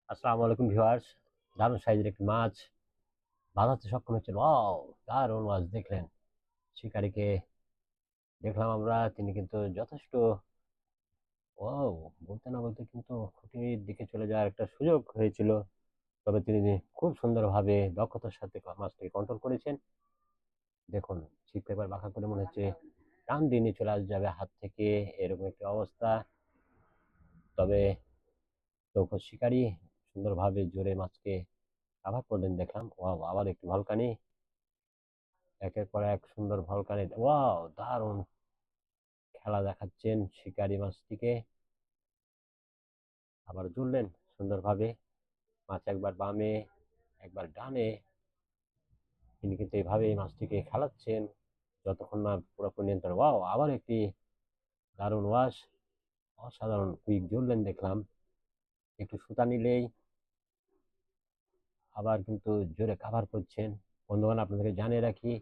আসসালামু আলাইকুম ভিউয়ার্স। দারুণ সাইজের একটি মাছ বাঁধাতে সক্ষম হয়েছিল। ওয়াও, দারুণ মাছ দেখলেন। শিকারীকে দেখলাম আমরা, তিনি কিন্তু যথেষ্ট ওয়াও, বলতে না বলতে কিন্তু খুঁটির দিকে চলে যাওয়ার একটা সুযোগ হয়েছিল। তবে তিনি খুব সুন্দরভাবে দক্ষতার সাথে মাছটিকে কন্ট্রোল করেছেন। দেখুন, ছিপ পেপার বাঁকা করে মনে হচ্ছে টান দিয়ে নিয়ে চলে যাবে হাত থেকে, এরকম একটি অবস্থা। তবে চৌকো শিকারী সুন্দরভাবে জোরে মাছকে কাভার করলেন দেখলাম। ওয়াও, আবার একটি ভলকানি, একের পর এক সুন্দর ভলকানি। ওয়াও, দারুণ খেলা দেখাচ্ছেন শিকারি মাছটিকে। আবার জুড়লেন সুন্দরভাবে। মাছ একবার বামে একবার ডানে, তিনি কিন্তু এইভাবে এই মাছটিকে খেলাচ্ছেন যতক্ষণ না পুরোপুরি নিয়ন্ত্রণ। ওয়াও, আবার একটি দারুণ ওয়াশ, অসাধারণ কুইক জুড়লেন দেখলাম। একটু সুতা নিলেই আবার কিন্তু জোরে কাভার করছেন। বন্ধুগণ, আপনাদেরকে জানিয়ে রাখি,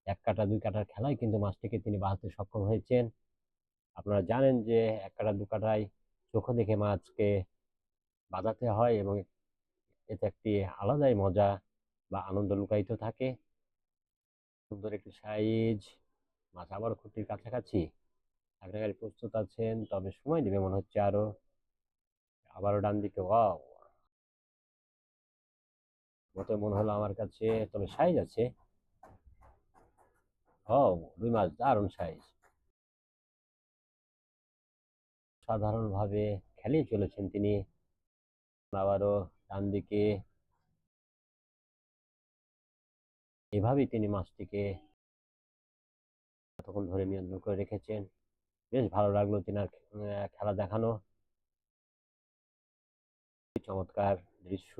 এক কাটা দুই কাটার খেলায় কিন্তু মাছটিকে তিনি বাঁধতে সক্ষম হয়েছেন। আপনারা জানেন যে এক কাটা দু কাটায় চোখে দেখে মাছকে বাজাতে হয়, এবং এতে একটি আলাদাই মজা বা আনন্দ লুকায়িত থাকে। সুন্দর একটি সাইজ মাছ, আবার খুঁটির কাছাকাছি। আপনারা প্রস্তুত আছেন, তবে সময় দিবে মনে হচ্ছে আরো। আবারও ডান দিকে, ওয়াও, মতো মনে হলো আমার কাছে, তবে সাইজ আছে। ও, রুই মাছ, দারুণ সাইজ। সাধারণভাবে খেলেই চলেছেন তিনি। আবারও ডান দিকে, এভাবেই তিনি মাছটিকে এতক্ষণ ধরে নিয়ন্ত্রণ করে রেখেছেন। বেশ ভালো লাগলো তিনার খেলা দেখানো। চমৎকার দৃশ্য।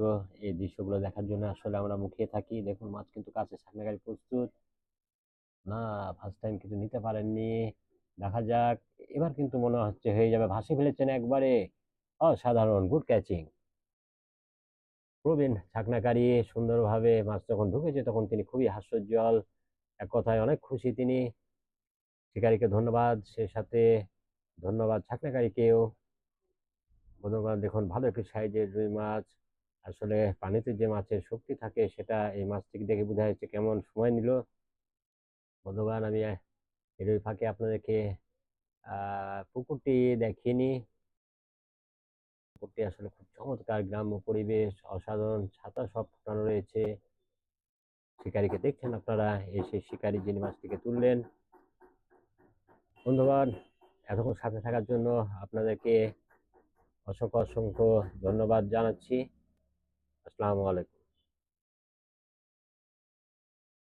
এই দৃশ্যগুলো দেখার জন্য আসলে আমরা মুখিয়ে থাকি। দেখুন, মাছ কিন্তু কাছে সামনে প্রস্তুত না, ফার্স্ট টাইম কিন্তু নিতে পারেননি। দেখা যাক, এবার কিন্তু মনে হচ্ছে হয়ে যাবে। ভাসে ফেলেছেন একবারে, অসাধারণ, গুড ক্যাচিং। প্রবীণ ছাকনাকারী সুন্দরভাবে মাছ যখন ঢুকেছে তখন তিনি খুবই হাস্যোজ্জ্বল, এক কথায় অনেক খুশি তিনি। শিকারীকে ধন্যবাদ, সে সাথে ধন্যবাদ ছাকনাকারীকেও। বন্ধুগণ, দেখুন, ভালো একটি সাইজের রুই মাছ। আসলে পানিতে যে মাছের শক্তি থাকে সেটা এই মাছটিকে দেখে বোঝা যাচ্ছে কেমন সময় নিল। বন্ধুগণ, আমি এর ওই ফাঁকে আপনাদেরকে পুকুরটি দেখিনি। পুকুরটি আসলে খুব চমৎকার, গ্রাম্য পরিবেশ, অসাধারণ ছাতা সব ফোটানো রয়েছে। শিকারীকে দেখছেন আপনারা, এসে শিকারী যিনি মাছটিকে তুললেন। বন্ধুগণ, এতক্ষণ সাথে থাকার জন্য আপনাদেরকে অসংখ্য অসংখ্য ধন্যবাদ জানাচ্ছি। আসসালামু আলাইকুম।